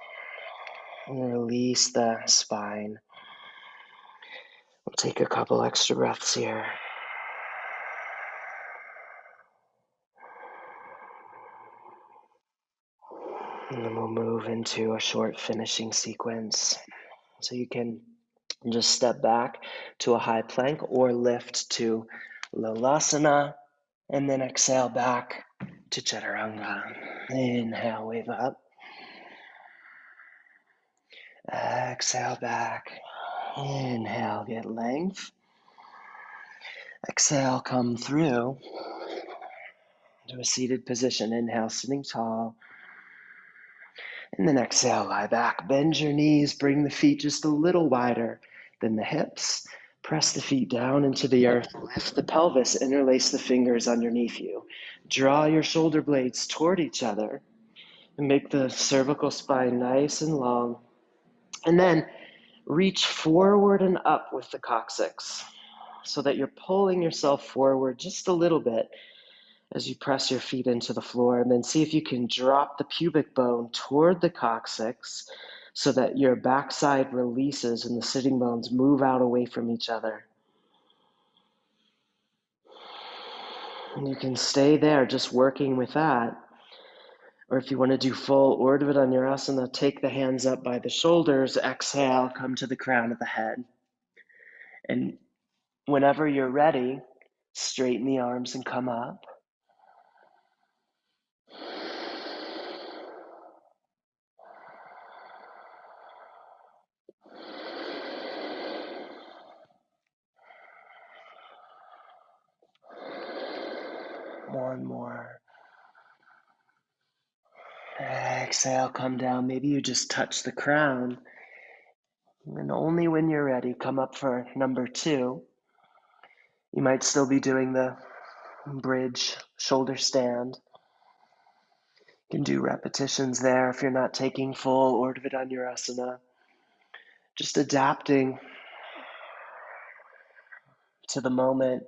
And release the spine. We'll take a couple extra breaths here. And then we'll move into a short finishing sequence. So you can just step back to a high plank or lift to Lolasana. And then exhale back to Chaturanga. Inhale, wave up. Exhale back. Inhale, get length. Exhale, come through to a seated position. Inhale, sitting tall. And then exhale, lie back. Bend your knees, bring the feet just a little wider than the hips. Press the feet down into the earth. Lift the pelvis, interlace the fingers underneath you. Draw your shoulder blades toward each other. And make the cervical spine nice and long. And then reach forward and up with the coccyx so that you're pulling yourself forward just a little bit as you press your feet into the floor. And then see if you can drop the pubic bone toward the coccyx so that your backside releases and the sitting bones move out away from each other. And you can stay there just working with that. Or if you want to do full Urdhva Dhanurasana, take the hands up by the shoulders, exhale, come to the crown of the head. And whenever you're ready, straighten the arms and come up. One more. Exhale, come down. Maybe you just touch the crown. And only when you're ready, come up for number 2. You might still be doing the bridge shoulder stand. You can do repetitions there if you're not taking full Urdhva Dhanurasana. Just adapting to the moment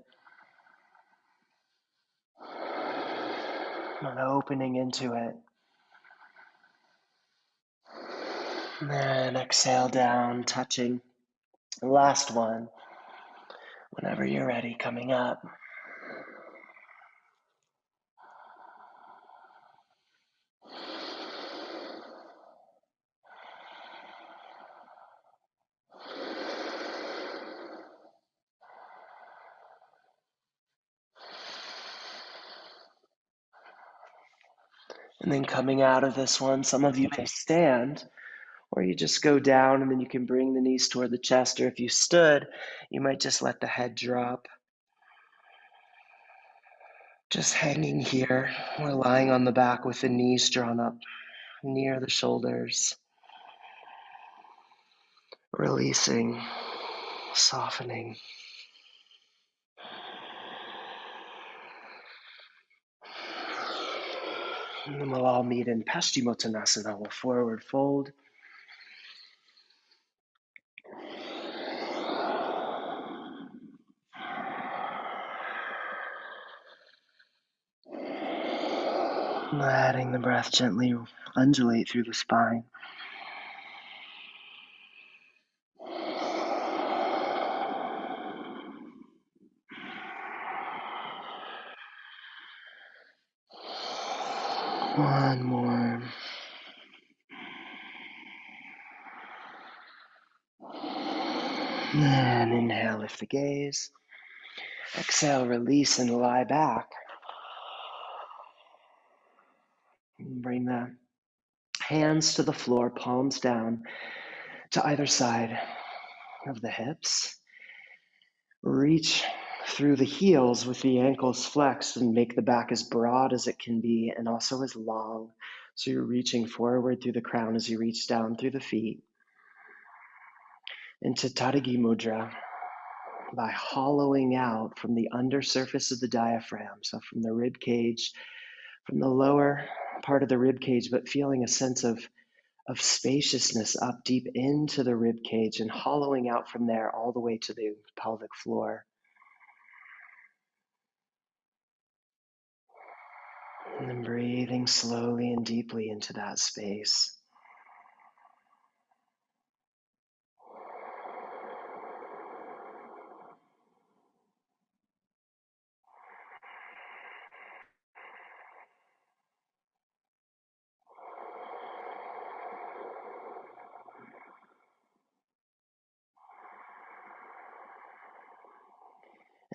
and opening into it. And then exhale down, touching. Last one. Whenever you're ready, coming up. And then coming out of this one, some of you may stand, or you just go down and then you can bring the knees toward the chest, or if you stood, you might just let the head drop. Just hanging here, or lying on the back with the knees drawn up near the shoulders. Releasing, softening. And then we'll all meet in Paschimottanasana. We'll forward fold. Letting the breath gently undulate through the spine. One more. And inhale, lift the gaze. Exhale, release and lie back. Bring the hands to the floor, palms down to either side of the hips. Reach through the heels with the ankles flexed and make the back as broad as it can be and also as long. So you're reaching forward through the crown as you reach down through the feet. Into Tadagi Mudra by hollowing out from the undersurface of the diaphragm, so from the rib cage, from the lower part of the rib cage, but feeling a sense of spaciousness up deep into the rib cage and hollowing out from there all the way to the pelvic floor. And then breathing slowly and deeply into that space.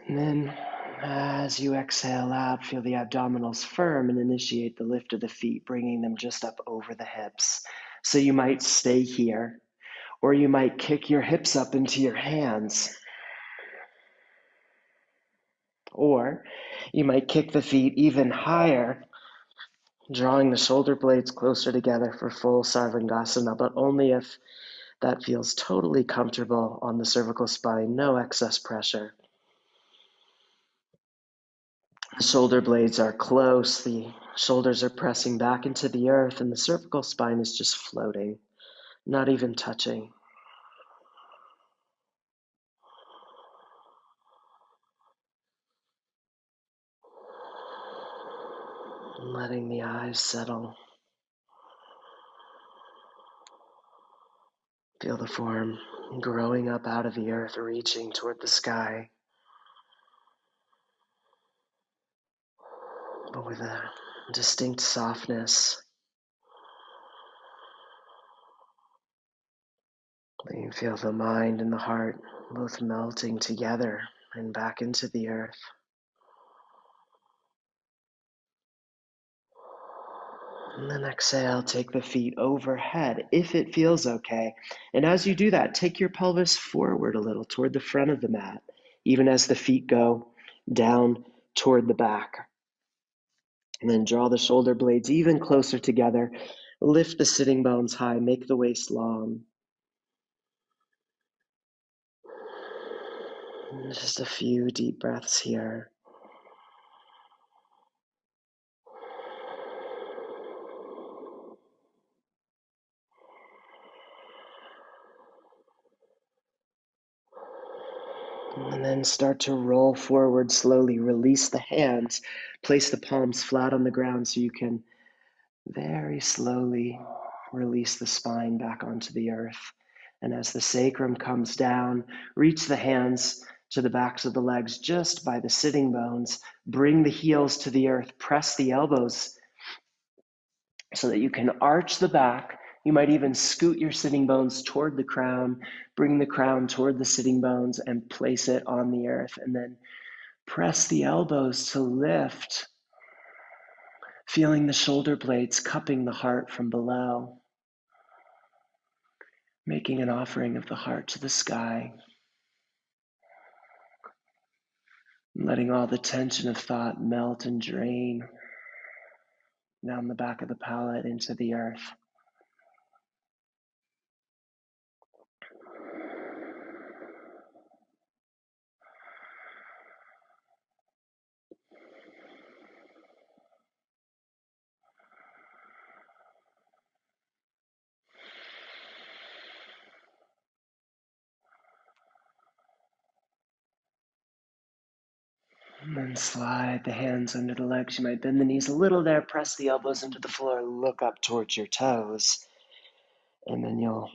And then as you exhale out, feel the abdominals firm and initiate the lift of the feet, bringing them just up over the hips. So you might stay here, or you might kick your hips up into your hands. Or you might kick the feet even higher, drawing the shoulder blades closer together for full Sarvangasana, but only if that feels totally comfortable on the cervical spine, no excess pressure. The shoulder blades are close, the shoulders are pressing back into the earth, and the cervical spine is just floating, not even touching. Letting the eyes settle. Feel the form growing up out of the earth, reaching toward the sky, but with a distinct softness. You can feel the mind and the heart both melting together and back into the earth. And then exhale, take the feet overhead if it feels okay. And as you do that, take your pelvis forward a little toward the front of the mat, even as the feet go down toward the back. And then draw the shoulder blades even closer together. Lift the sitting bones high, make the waist long. And just a few deep breaths here. And then start to roll forward slowly. Release the hands. Place the palms flat on the ground so you can very slowly release the spine back onto the earth. And as the sacrum comes down, reach the hands to the backs of the legs just by the sitting bones. Bring the heels to the earth. Press the elbows so that you can arch the back. You might even scoot your sitting bones toward the crown, bring the crown toward the sitting bones and place it on the earth. And then press the elbows to lift, feeling the shoulder blades cupping the heart from below, making an offering of the heart to the sky, letting all the tension of thought melt and drain down the back of the palate into the earth. And then slide the hands under the legs. You might bend the knees a little there, press the elbows into the floor, look up towards your toes, and then you'll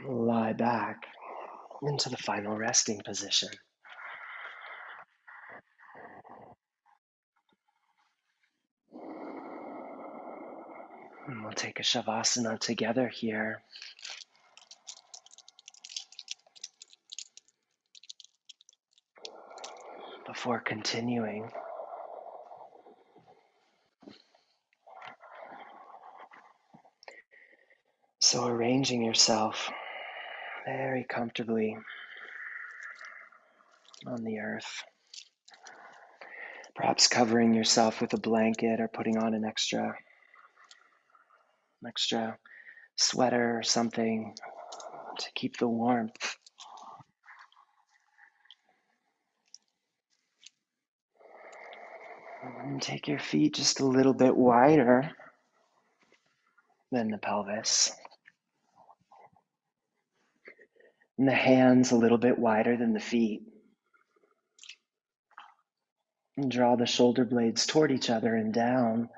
lie back into the final resting position. And we'll take a Savasana together here. before continuing. So arranging yourself very comfortably on the earth, perhaps covering yourself with a blanket or putting on an extra sweater or something to keep the warmth. And take your feet just a little bit wider than the pelvis. And the hands a little bit wider than the feet. And draw the shoulder blades toward each other and down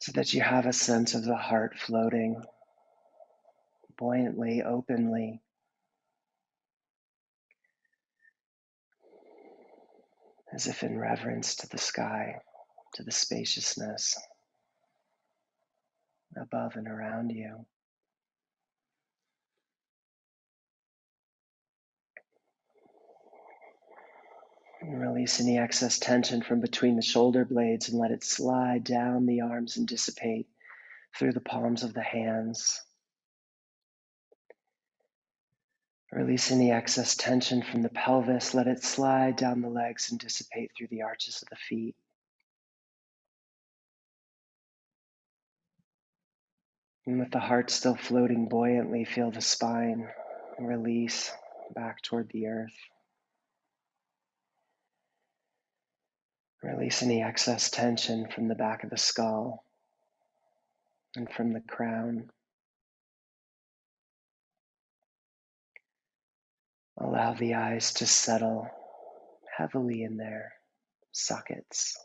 so that you have a sense of the heart floating buoyantly, openly. As if in reverence to the sky, to the spaciousness above and around you. And release any excess tension from between the shoulder blades and let it slide down the arms and dissipate through the palms of the hands. Release any excess tension from the pelvis, let it slide down the legs and dissipate through the arches of the feet. And with the heart still floating buoyantly, feel the spine release back toward the earth. Release any excess tension from the back of the skull and from the crown. Allow the eyes to settle heavily in their sockets.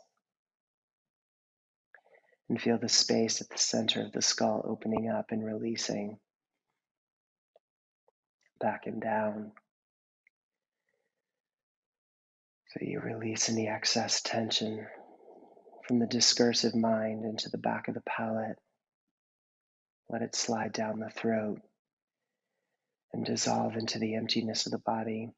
And feel the space at the center of the skull opening up and releasing back and down. So you release any excess tension from the discursive mind into the back of the palate. Let it slide down the throat and dissolve into the emptiness of the body.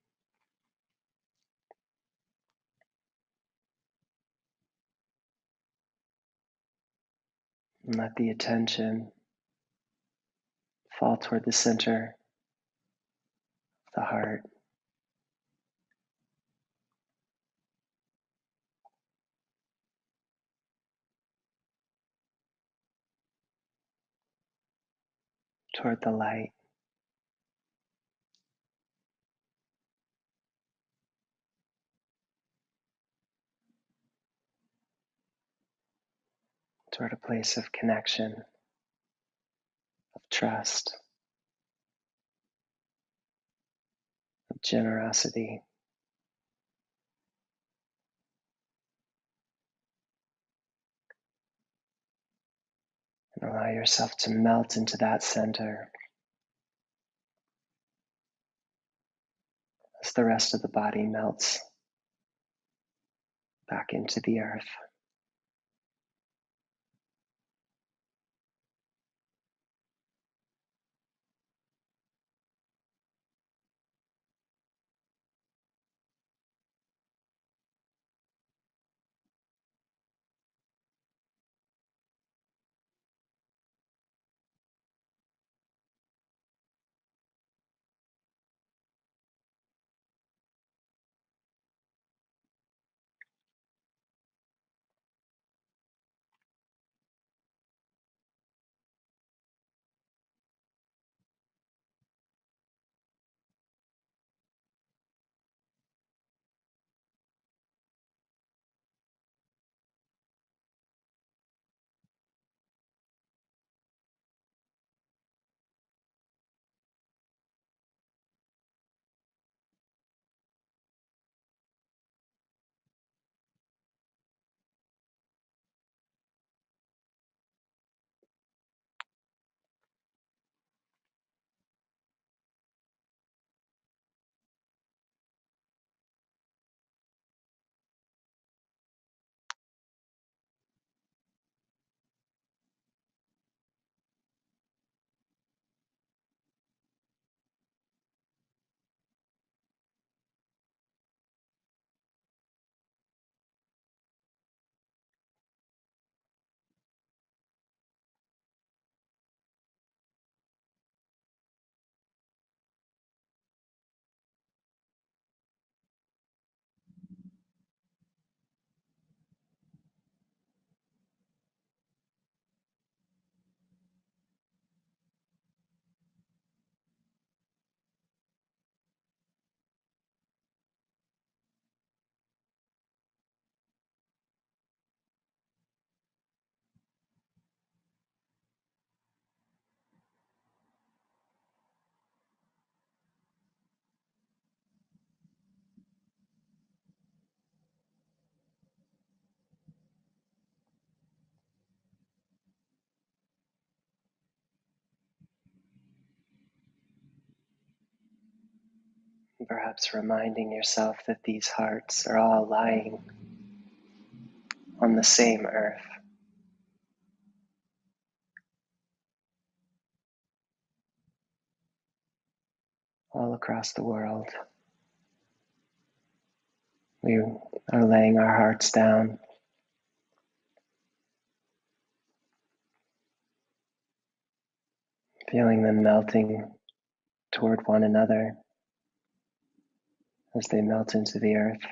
And let the attention fall toward the center of the heart. Toward the light. Toward a place of connection, of trust, of generosity. And allow yourself to melt into that center as the rest of the body melts back into the earth. Perhaps reminding yourself that these hearts are all lying on the same earth, all across the world. We are laying our hearts down, feeling them melting toward one another as they melt into the earth.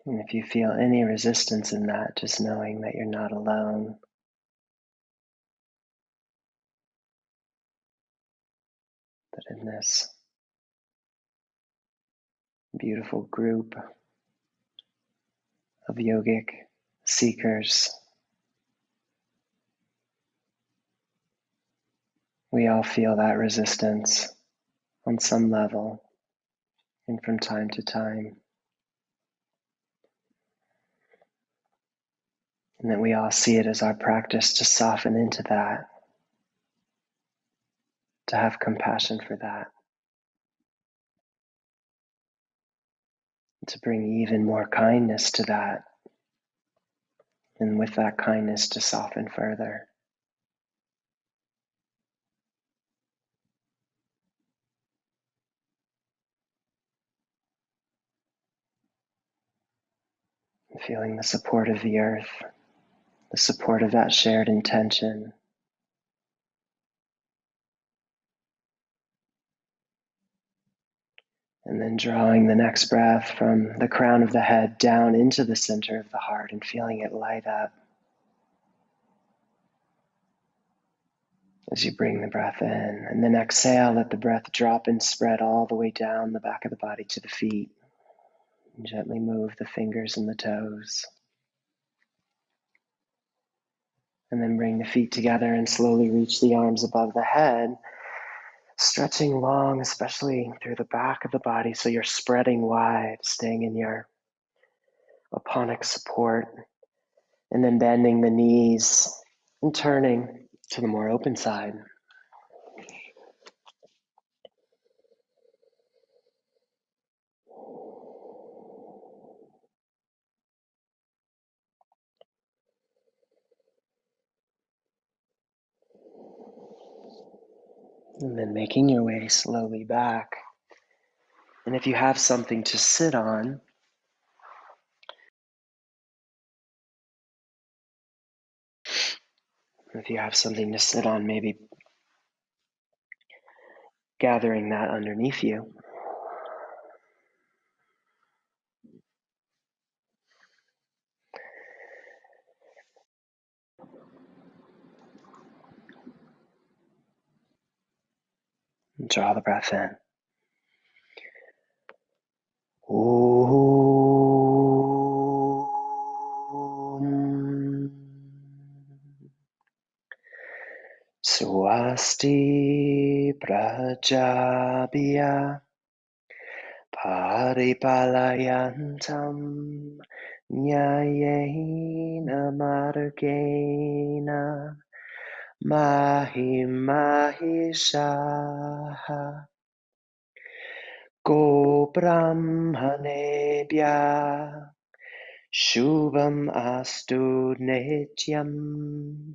And if you feel any resistance in that, just knowing that you're not alone. That in this beautiful group of yogic seekers, we all feel that resistance on some level and from time to time. And that we all see it as our practice to soften into that, to have compassion for that, to bring even more kindness to that, and with that kindness to soften further. And feeling the support of the earth, the support of that shared intention. And then drawing the next breath from the crown of the head down into the center of the heart and feeling it light up as you bring the breath in. And then exhale, let the breath drop and spread all the way down the back of the body to the feet. And gently move the fingers and the toes. And then bring the feet together and slowly reach the arms above the head, stretching long, especially through the back of the body, so you're spreading wide, staying in your aponic support, and then bending the knees and turning to the more open side. And then making your way slowly back. And if you have something to sit on, maybe gathering that underneath you. And draw the breath in. Swasti Prajabhya Paripalayantam Nyayena Margena Mahimahishaha Go Brahmanebhya Shubham Astu Nityam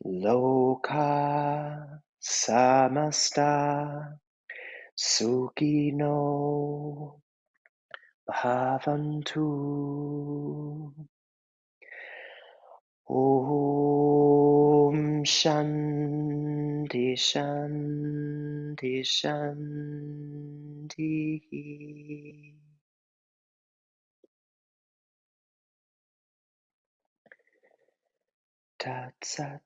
Loka Samasta Sukhino Bhavantu. Om Shanti Shanti Shanti. Tat Sat.